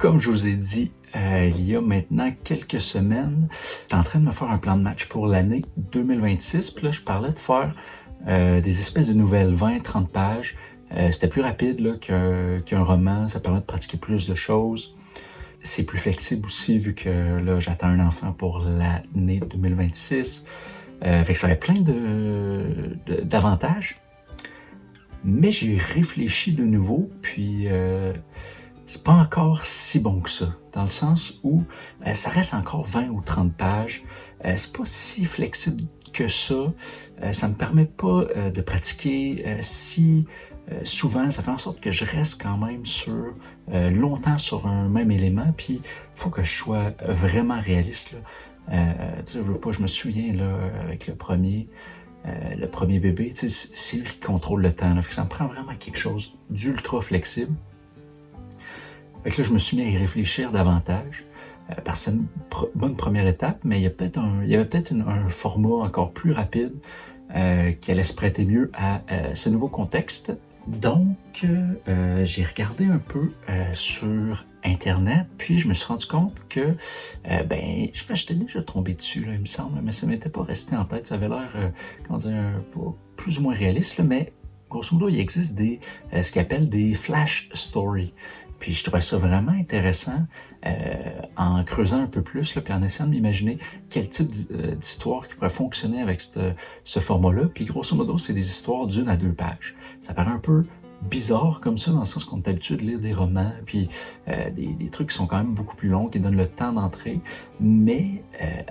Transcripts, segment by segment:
Comme je vous ai dit, il y a maintenant quelques semaines, j'étais en train de me faire un plan de match pour l'année 2026. Puis là, je parlais de faire des espèces de nouvelles 20-30 pages. C'était plus rapide là, qu'un roman, ça permet de pratiquer plus de choses. C'est plus flexible aussi vu que là, j'attends un enfant pour l'année 2026. Fait que ça avait plein d'avantages. Mais j'ai réfléchi de nouveau, puis c'est pas encore si bon que ça, dans le sens où ça reste encore 20 ou 30 pages. C'est pas si flexible que ça. Ça me permet pas de pratiquer si souvent. Ça fait en sorte que je reste quand même longtemps sur un même élément. Puis il faut que je sois vraiment réaliste, là. Tu sais, je me souviens là, avec le premier bébé, tu sais, c'est lui qui contrôle le temps. Là. Fait que ça me prend vraiment quelque chose d'ultra flexible. Fait que là, je me suis mis à y réfléchir davantage, parce que c'est une bonne première étape, mais il y avait peut-être un format encore plus rapide qui allait se prêter mieux à ce nouveau contexte. Donc, j'ai regardé un peu sur Internet, puis je me suis rendu compte que, j'étais déjà tombé dessus, là, il me semble, mais ça ne m'était pas resté en tête. Ça avait l'air, plus ou moins réaliste, là, mais grosso modo, il existe ce qu'ils appellent des flash stories. Puis je trouvais ça vraiment intéressant en creusant un peu plus, là, puis en essayant de m'imaginer quel type d'histoire qui pourrait fonctionner avec ce format-là. Puis grosso modo, c'est des histoires d'1 à 2 pages. Ça paraît un peu bizarre comme ça, dans le sens qu'on est habitué de lire des romans, puis des trucs qui sont quand même beaucoup plus longs, qui donnent le temps d'entrer. Mais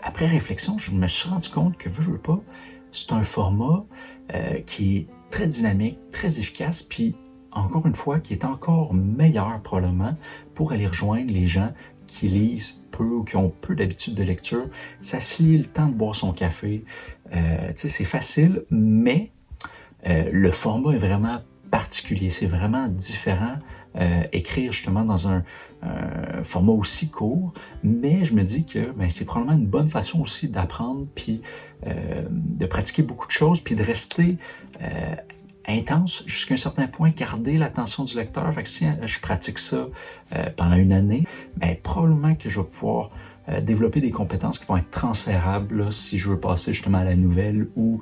après réflexion, je me suis rendu compte que, veux pas, c'est un format qui est très dynamique, très efficace, puis encore une fois, qui est encore meilleur probablement pour aller rejoindre les gens qui lisent peu ou qui ont peu d'habitude de lecture. Ça se lit le temps de boire son café. Tu sais, c'est facile, mais le format est vraiment particulier. C'est vraiment différent. Écrire justement dans un format aussi court, mais je me dis que c'est probablement une bonne façon aussi d'apprendre, puis de pratiquer beaucoup de choses, puis de rester intense jusqu'à un certain point, garder l'attention du lecteur. Fait que si je pratique ça pendant une année, probablement que je vais pouvoir développer des compétences qui vont être transférables là, si je veux passer justement à la nouvelle ou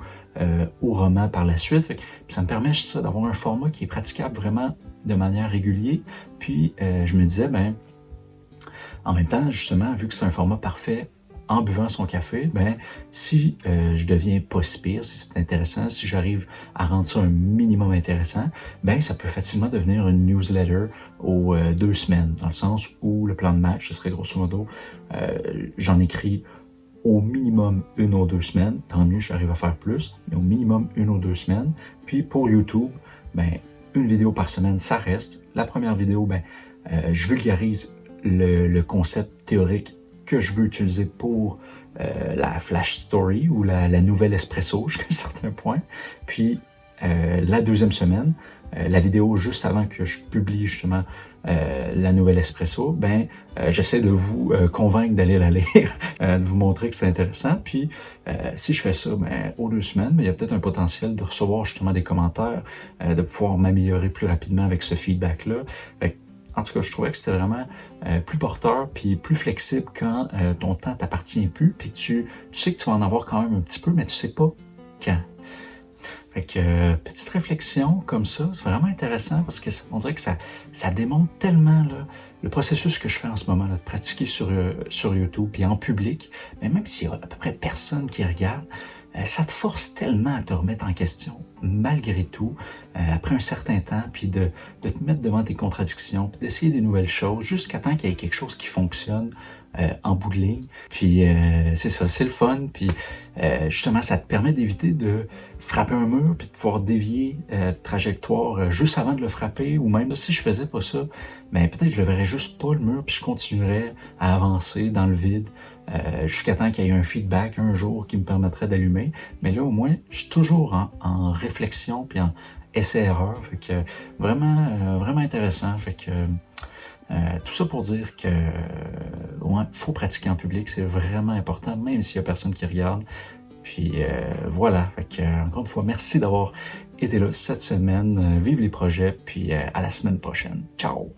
au roman par la suite. Fait que ça me permet ça d'avoir un format qui est praticable vraiment de manière régulière. Puis je me disais, en même temps, justement, vu que c'est un format parfait, en buvant son café, si je deviens pas si pire, si c'est intéressant, si j'arrive à rendre ça un minimum intéressant, ça peut facilement devenir une newsletter aux 2 semaines, dans le sens où le plan de match, ce serait grosso modo, j'en écris au minimum 1 ou 2 semaines, tant mieux, j'arrive à faire plus, mais au minimum 1 ou 2 semaines. Puis pour YouTube, une vidéo par semaine, ça reste. La première vidéo, je vulgarise le concept théorique que je veux utiliser pour la flash story ou la nouvelle espresso jusqu'à un certain point. Puis la deuxième semaine, la vidéo juste avant que je publie justement la nouvelle espresso, j'essaie de vous convaincre d'aller la lire, de vous montrer que c'est intéressant. Puis si je fais ça aux 2 semaines, il y a peut-être un potentiel de recevoir justement des commentaires, de pouvoir m'améliorer plus rapidement avec ce feedback-là. En tout cas, je trouvais que c'était vraiment plus porteur puis plus flexible quand ton temps t'appartient plus, puis que tu sais que tu vas en avoir quand même un petit peu, mais tu sais pas quand. Fait que petite réflexion comme ça, c'est vraiment intéressant parce qu'on dirait que ça démontre tellement là, le processus que je fais en ce moment, là, de pratiquer sur YouTube puis en public, mais même s'il y a à peu près personne qui regarde, ça te force tellement à te remettre en question, malgré tout, après un certain temps, puis de te mettre devant tes contradictions, puis d'essayer des nouvelles choses, jusqu'à temps qu'il y ait quelque chose qui fonctionne en bout de ligne. Puis c'est ça, c'est le fun, puis justement, ça te permet d'éviter de frapper un mur, puis de pouvoir dévier trajectoire juste avant de le frapper, ou même si je faisais pas ça, peut-être je ne verrais juste pas le mur, puis je continuerais à avancer dans le vide, jusqu'à temps qu'il y ait un feedback un jour qui me permettrait d'allumer. Mais là, au moins, je suis toujours en réflexion puis en essai-erreur. Fait que vraiment intéressant. Fait que tout ça pour dire que faut pratiquer en public, c'est vraiment important, même s'il y a personne qui regarde. Puis voilà. Fait que encore une fois, merci d'avoir été là cette semaine. Vive les projets, puis à la semaine prochaine. Ciao!